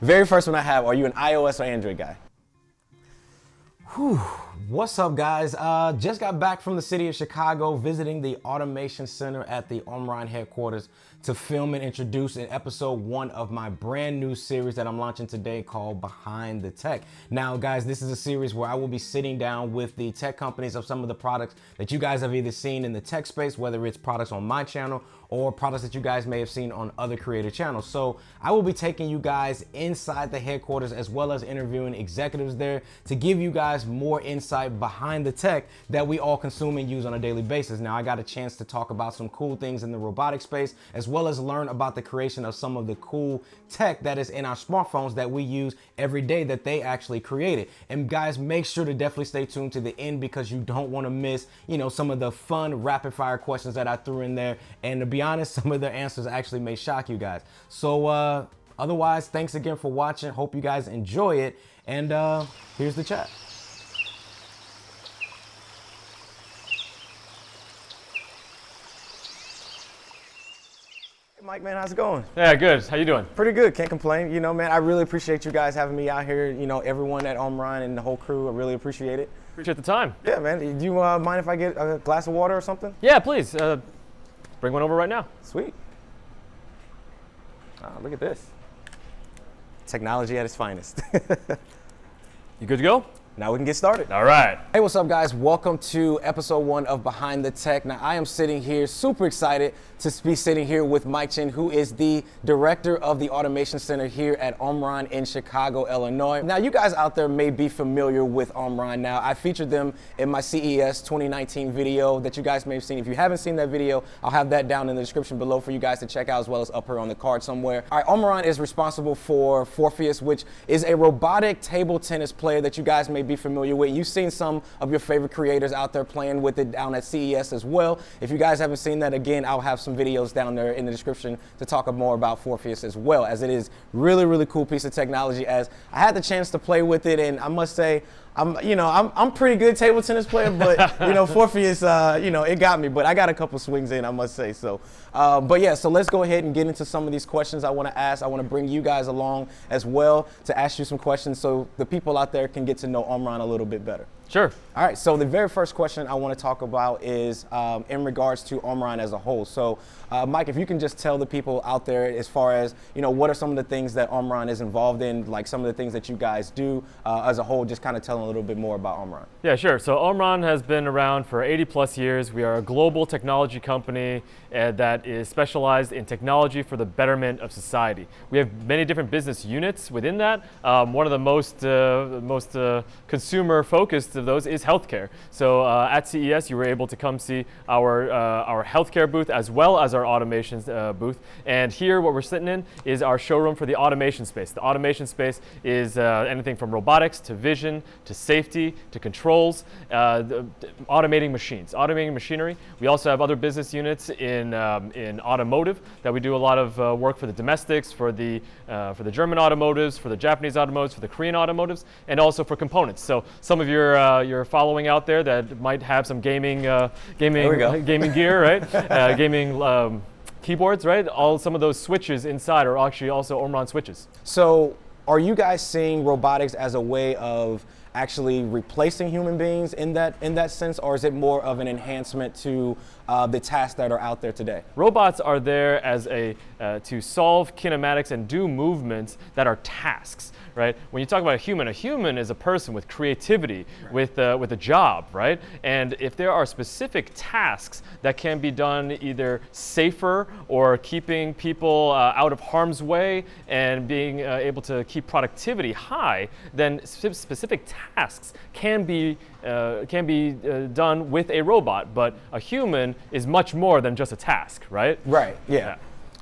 Very first one I have, are you an iOS or Android guy? Whew. What's up, guys? Just got back from the city of Chicago, visiting the Automation Center at the Omron headquarters to film and introduce an episode 1 of my brand new series that I'm launching today called Behind the Tech. Now, guys, this is a series where I will be sitting down with the tech companies of some of the products that you guys have either seen in the tech space, whether it's products on my channel or products that you guys may have seen on other creator channels. So I will be taking you guys inside the headquarters as well as interviewing executives there to give you guys more insight behind the tech that we all consume and use on a daily basis. Now, I got a chance to talk about some cool things in the robotic space, as well as learn about the creation of some of the cool tech that is in our smartphones that we use every day that they actually created. And guys, make sure to definitely stay tuned to the end because you don't want to miss, some of the fun rapid fire questions that I threw in there. And to be honest, some of the answers actually may shock you guys. So otherwise, thanks again for watching. Hope you guys enjoy it. And here's the chat. Hey, Mike, man, how's it going? Yeah, good. How you doing? Pretty good. Can't complain. Man, I really appreciate you guys having me out here. Everyone at Omron and the whole crew, I really appreciate it. Appreciate the time. Yeah, man. Do you mind if I get a glass of water or something? Yeah, please. Bring one over right now. Sweet. Oh, look at this. Technology at its finest. You good to go? Now we can get started. All right. Hey, what's up, guys? Welcome to episode 1 of Behind the Tech. Now, I am sitting here super excited to be sitting here with Mike Chen, who is the director of the Automation Center here at Omron in Chicago, Illinois. Now, you guys out there may be familiar with Omron. Now, I featured them in my CES 2019 video that you guys may have seen. If you haven't seen that video, I'll have that down in the description below for you guys to check out, as well as up here on the card somewhere. All right, Omron is responsible for Morpheus, which is a robotic table tennis player that you guys may be familiar with. You've seen some of your favorite creators out there playing with it down at CES as well. If you guys haven't seen that, again, I'll have some videos down there in the description to talk more about Morpheus as well, as it is really, really cool piece of technology. As I had the chance to play with it, and I must say, I'm pretty good table tennis player, but Morpheus, it got me. But I got a couple swings in, I must say. So, but yeah, so let's go ahead and get into some of these questions I want to ask. I want to bring you guys along as well to ask you some questions so the people out there can get to know Omron a little bit better. Sure. All right, so the very first question I want to talk about is in regards to Omron as a whole. So, Mike, if you can just tell the people out there as far as, what are some of the things that Omron is involved in, like some of the things that you guys do as a whole, just kind of tell a little bit more about Omron. Yeah, sure. So Omron has been around for 80 plus years. We are a global technology company that is specialized in technology for the betterment of society. We have many different business units within that. One of the most consumer focused of those is healthcare. So at CES, you were able to come see our healthcare booth as well as our automation booth. And here, what we're sitting in is our showroom for the automation space. The automation space is anything from robotics to vision to safety to controls, automating machines, automating machinery. We also have other business units in automotive that we do a lot of work for the domestics, for the German automotives, for the Japanese automotives, for the Korean automotives, and also for components. So some of your following out there that might have some gaming gear, right? Gaming keyboards, right? Some of those switches inside are actually also Omron switches. So are you guys seeing robotics as a way of actually replacing human beings in that sense, or is it more of an enhancement to the tasks that are out there today? Robots are there as to solve kinematics and do movements that are tasks, right? When you talk about a human is a person with creativity, right, with a job, right? And if there are specific tasks that can be done either safer or keeping people out of harm's way and being able to keep productivity high, then specific tasks can be done with a robot, but a human is much more than just a task, right? Right, yeah.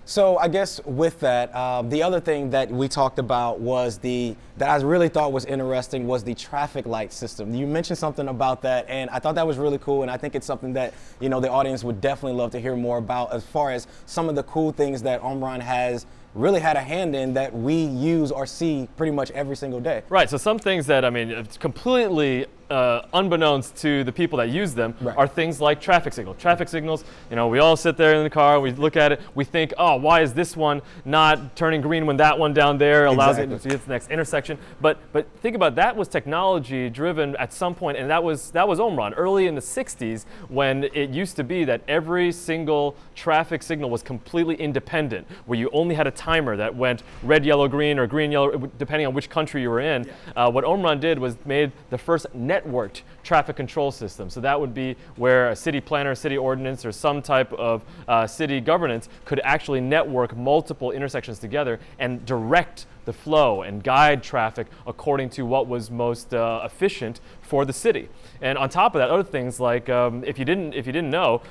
So I guess with that, the other thing that we talked about was that I really thought was interesting was the traffic light system. You mentioned something about that, and I thought that was really cool, and I think it's something that the audience would definitely love to hear more about, as far as some of the cool things that Omron has really had a hand in that we use or see pretty much every single day. Right, so some things that, it's completely unbeknownst to the people that use them, are things like traffic signals. Traffic signals, we all sit there in the car, we look at it, we think, oh, why is this one not turning green when that one down there allows it to get to the next intersection? But think about that was technology driven at some point, and that was Omron early in the 60s, when it used to be that every single traffic signal was completely independent, where you only had a timer that went red, yellow, green, or green, yellow, depending on which country you were in. What Omron did was made the first networked traffic control system. So that would be where a city planner, city ordinance, or some type of city governance could actually network multiple intersections together and direct the flow and guide traffic according to what was most efficient for the city. And on top of that, other things like if you didn't know,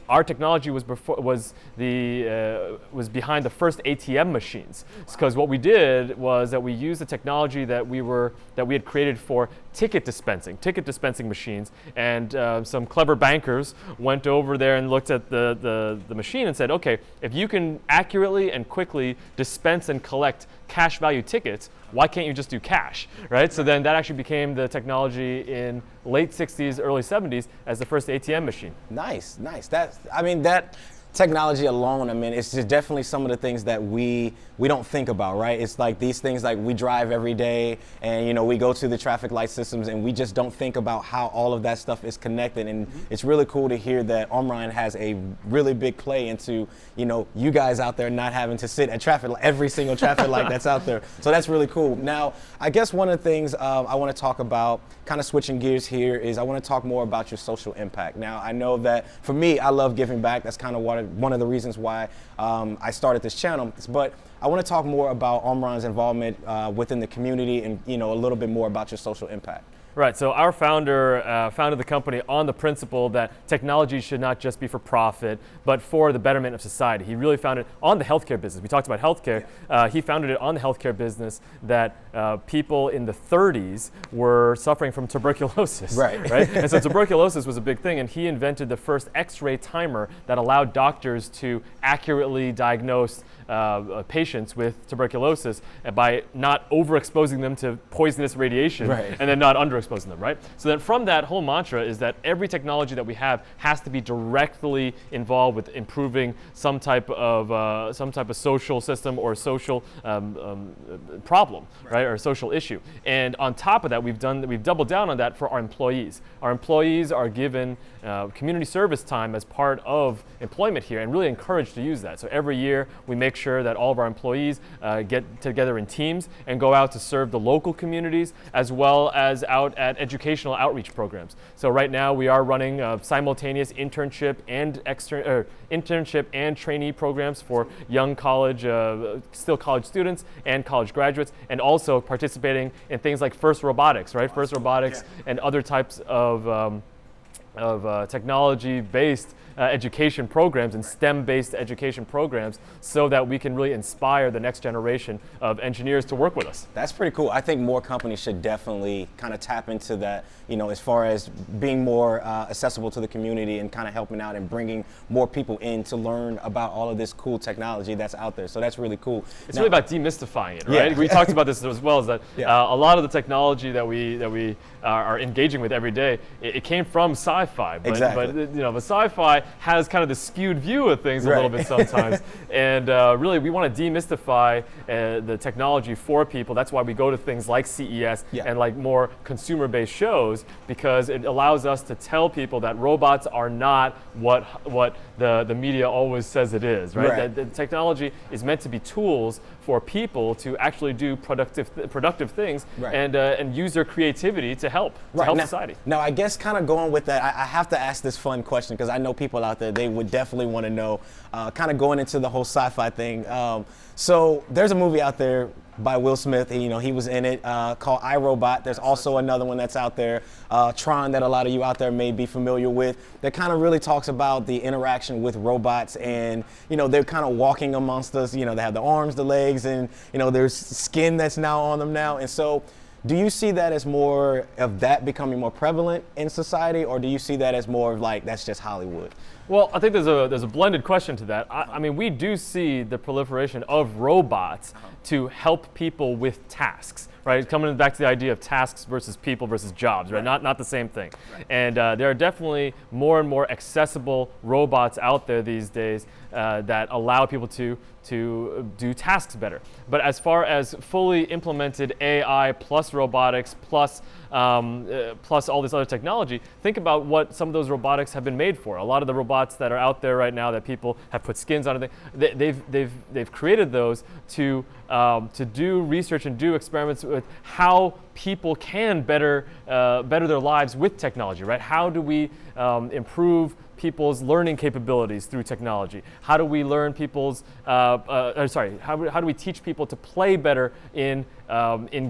our technology was behind the first ATM machines. Because what we did was that we used the technology that we had created for ticket dispensing machines, and some clever bankers went over there and looked at the machine and said, okay, if you can accurately and quickly dispense and collect cash value tickets, why can't you just do cash, right? So then that actually became the technology in late 60s, early 70s as the first ATM machine. Nice. That technology alone, it's just definitely some of the things that we don't think about, right? It's like these things, like we drive every day and we go to the traffic light systems and we just don't think about how all of that stuff is connected. And it's really cool to hear that Omron has a really big play into you guys out there not having to sit at every single traffic light that's out there. So that's really cool. Now, I guess one of the things I want to talk about, kind of switching gears here, is I want to talk more about your social impact. Now, I know that for me, I love giving back. That's kind of one of the reasons why I started this channel. But I want to talk more about Omron's involvement within the community and a little bit more about your social impact. Right, so our founder founded the company on the principle that technology should not just be for profit, but for the betterment of society. He really founded it on the healthcare business. We talked about healthcare. He founded it on the healthcare business that people in the 30s were suffering from tuberculosis. Right? And so tuberculosis was a big thing, and he invented the first X-ray timer that allowed doctors to accurately diagnose patients with tuberculosis by not overexposing them to poisonous radiation and then not underexposing them, right? So then from that whole mantra is that every technology that we have has to be directly involved with improving some type of social system or social problem, right? Or social issue. And on top of that, we've doubled down on that for our employees. Our employees are given community service time as part of employment here and really encouraged to use that. So every year we make sure that all of our employees get together in teams and go out to serve the local communities as well as out at educational outreach programs. So right now we are running simultaneous internship and trainee programs for young still college students and college graduates, and also participating in things like First Robotics, right? First Robotics and other types of technology-based education programs and STEM-based education programs so that we can really inspire the next generation of engineers to work with us. That's pretty cool. I think more companies should definitely kind of tap into that, as far as being more accessible to the community and kind of helping out and bringing more people in to learn about all of this cool technology that's out there. So that's really cool. It's really about demystifying it, right? We talked about this as well, is that a lot of the technology that we are engaging with every day, it came from sci-fi, but the sci-fi has kind of the skewed view of things a little bit sometimes. And really, we want to demystify the technology for people. That's why we go to things like CES and like more consumer-based shows, because it allows us to tell people that robots are not what the media always says it is, right? That the technology is meant to be tools for people to actually do productive things and use their creativity to help society. Now, I guess kind of going with that, I have to ask this fun question because I know people out there, they would definitely want to know, kind of going into the whole sci-fi thing. So there's a movie out there by Will Smith, he was in it, called iRobot. There's also another one that's out there, Tron, that a lot of you out there may be familiar with, that kind of really talks about the interaction with robots, and they're kind of walking amongst us. They have the arms, the legs, and there's skin that's now on them now. And so do you see that as more of that becoming more prevalent in society, or do you see that as more of like that's just Hollywood? Well, I think there's a blended question to that. I mean, we do see the proliferation of robots to help people with tasks, right? Coming back to the idea of tasks versus people versus jobs, right? Not the same thing. Right. And there are definitely more and more accessible robots out there these days that allow people to do tasks better. But as far as fully implemented AI plus robotics plus all this other technology, think about what some of those robotics have been made for. A lot of the robots that are out there right now that people have put skins on, they've created those to do research and do experiments with how people can better their lives with technology, right? How do we improve people's learning capabilities through technology? How do we learn people's, how do we teach people to play better in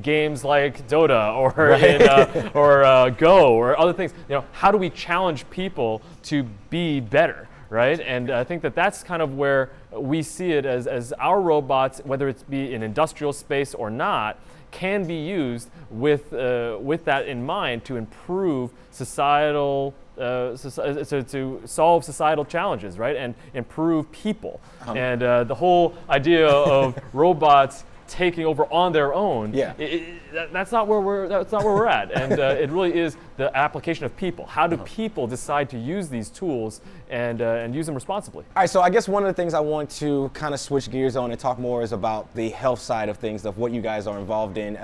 games like Dota or right. or Go or other things? You know, how do we challenge people to be better, right? And I think that's kind of where we see it as our robots, whether it be in industrial space or not, can be used with that in mind to improve societal. To solve societal challenges, right, and improve people. And the whole idea of robots taking over on their own, that's not where we're at. And it really is the application of people. How do people decide to use these tools and use them responsibly? All right, so I guess one of the things I want to kind of switch gears on and talk more is about the health side of things, of what you guys are involved in,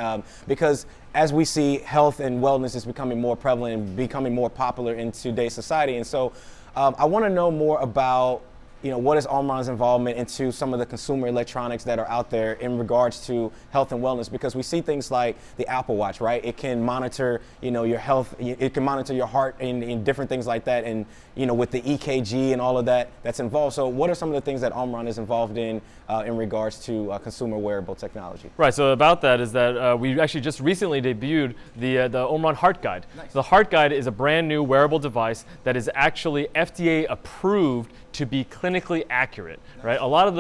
because as we see, health and wellness is becoming more prevalent and becoming more popular in today's society. And so I want to know more about, what is Omron's involvement into some of the consumer electronics that are out there in regards to health and wellness, because we see things like the Apple Watch, right? It can monitor, your health, it can monitor your heart and different things like that, and, with the EKG and all of that's involved. So what are some of the things that Omron is involved in regards to consumer wearable technology? Right, so about that is that we actually just recently debuted the Omron Heart Guide. Nice. So the Heart Guide is a brand new wearable device that is actually FDA approved to be clinically accurate, right? A lot of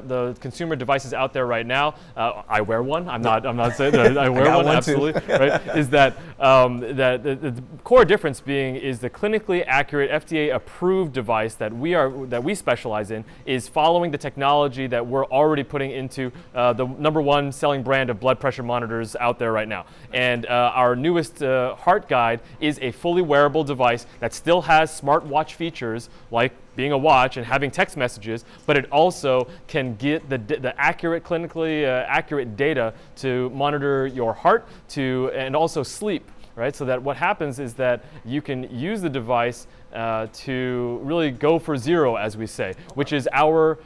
the consumer devices out there right now, I wear one. I'm not saying that I wear one absolutely, right? Is that the core difference being is the clinically accurate FDA approved device that we specialize in is following the technology that we're already putting into the #1 selling brand of blood pressure monitors out there right now. And our newest Heart Guide is a fully wearable device that still has smartwatch features like being a watch and having text messages, but it also can get the accurate, clinically accurate data to monitor your heart and also sleep, right? So that what happens is that you can use the device to really go for zero, as we say, which is our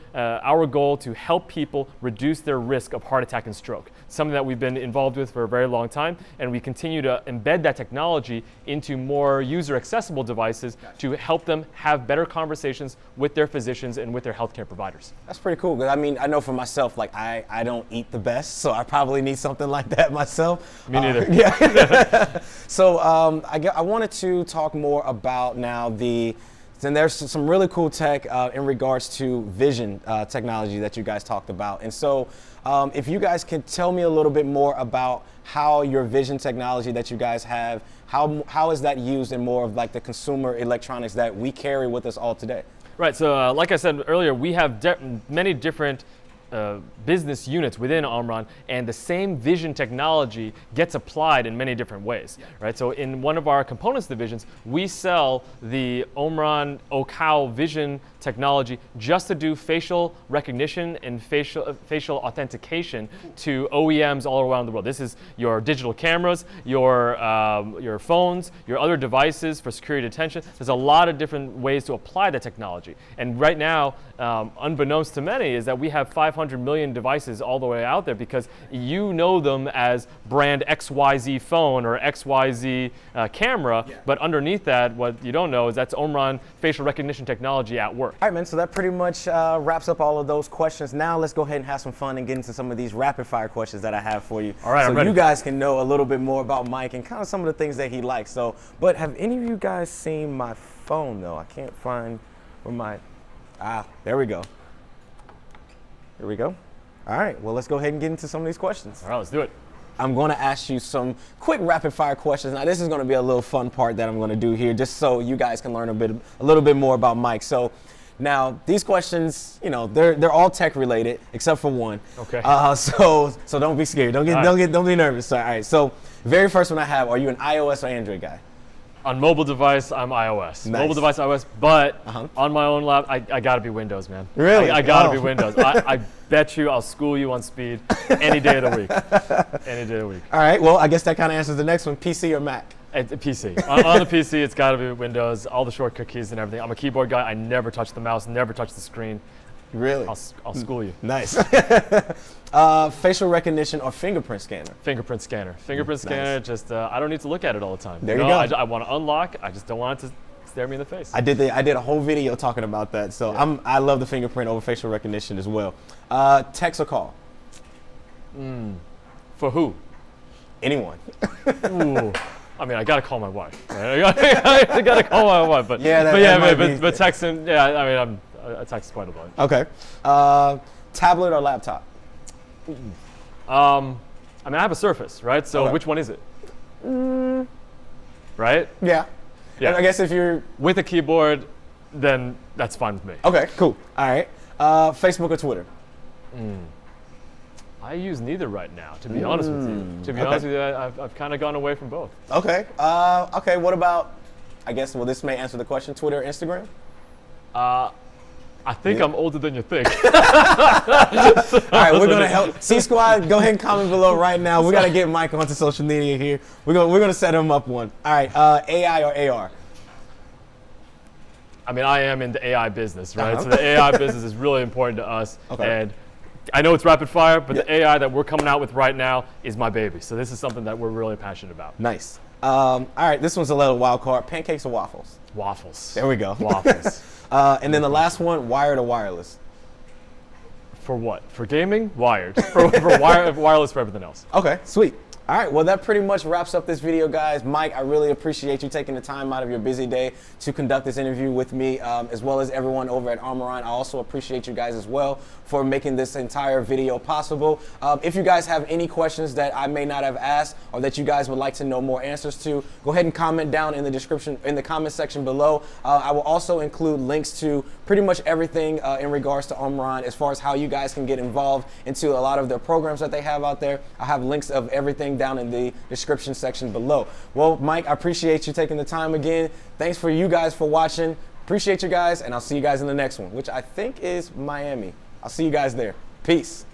goal to help people reduce their risk of heart attack and stroke. Something that we've been involved with for a very long time, and we continue to embed that technology into more user-accessible devices to help them have better conversations with their physicians and with their healthcare providers. That's pretty cool. I mean, I know for myself, like I don't eat the best, so I probably need something like that myself. Me neither. Yeah. So I wanted to talk more about now then there's some really cool tech in regards to vision technology that you guys talked about. And so if you guys can tell me a little bit more about how your vision technology that you guys have, how is that used in more of like the consumer electronics that we carry with us all today? Right, so like I said earlier, we have many different business units within Omron, and the same vision technology gets applied in many different ways, right? So in one of our components divisions, we sell the Omron OCAO vision technology just to do facial recognition and facial authentication to OEMs all around the world. This is your digital cameras, your phones, your other devices for security detection. There's a lot of different ways to apply the technology. And right now, unbeknownst to many, is that we have 500 million devices all the way out there because you know them as brand XYZ phone or XYZ camera, but underneath that, what you don't know is that's Omron facial recognition technology at work. All right, man, so that pretty much wraps up all of those questions. Now let's go ahead and have some fun and get into some of these rapid fire questions that I have for you. All right, so I'm ready. You guys can know a little bit more about Mike and kind of some of the things that he likes. So, but have any of you guys seen my phone though? I can't find where there we go. Here we go. All right, well, let's go ahead and get into some of these questions. All right, let's do it. I'm going to ask you some quick rapid fire questions. Now, this is going to be a little fun part that I'm going to do here, just so you guys can learn a little bit more about Mike. So, now these questions, you know, they're all tech related except for one. Okay. So don't be scared. Don't be nervous. All right. So, very first one I have: are you an iOS or Android guy? On mobile device, I'm iOS. Nice. Mobile device, iOS, but on my own lap, I gotta be Windows, man. Really? I gotta be Windows. I bet you I'll school you on speed any day of the week. Any day of the week. All right, well, I guess that kind of answers the next one, PC or Mac? PC. on the PC, it's gotta be Windows, all the shortcut keys and everything. I'm a keyboard guy. I never touch the mouse, never touch the screen. Really? I'll school you. Nice. Facial recognition or fingerprint scanner? Fingerprint scanner. Fingerprint scanner, just, I don't need to look at it all the time. There you go. I want to unlock. I just don't want it to stare me in the face. I did a whole video talking about that. So yeah. I love the fingerprint over facial recognition as well. Text or call? For who? Anyone. Ooh. I mean, I gotta call my wife. Right? I gotta call my wife, but texting. Yeah, I mean, I text quite a bit. Okay. Tablet or laptop? I mean, I have a Surface, right? So which one is it? Right? Yeah. Yeah. And I guess if you're with a keyboard, then that's fine with me. Okay. Cool. All right. Facebook or Twitter? I use neither right now, to be honest with you. To be honest with you, I've kind of gone away from both. Okay. Okay. What about? I guess this may answer the question. Twitter or Instagram? I think I'm older than you think. All right, we're gonna help. C Squad, go ahead and comment below right now. We gotta get Mike onto social media here. We're gonna set him up one. All right, AI or AR? I mean, I am in the AI business, right? So the AI business is really important to us. Okay. And I know it's rapid fire, but the AI that we're coming out with right now is my baby. So this is something that we're really passionate about. Nice. All right, this one's a little wild card. Pancakes or waffles? Waffles. There we go. Waffles. And then the last one, wired or wireless? For what? For gaming? Wired. for wireless for everything else. Okay, sweet. All right, well, that pretty much wraps up this video, guys. Mike, I really appreciate you taking the time out of your busy day to conduct this interview with me, as well as everyone over at Omron. I also appreciate you guys as well for making this entire video possible. If you guys have any questions that I may not have asked or that you guys would like to know more answers to, go ahead and comment down in the description, in the comment section below. I will also include links to pretty much everything in regards to Omron, as far as how you guys can get involved into a lot of their programs that they have out there. I have links of everything down in the description section below. Well, Mike, I appreciate you taking the time again. Thanks for you guys for watching. Appreciate you guys, and I'll see you guys in the next one, which I think is Miami. I'll see you guys there. Peace.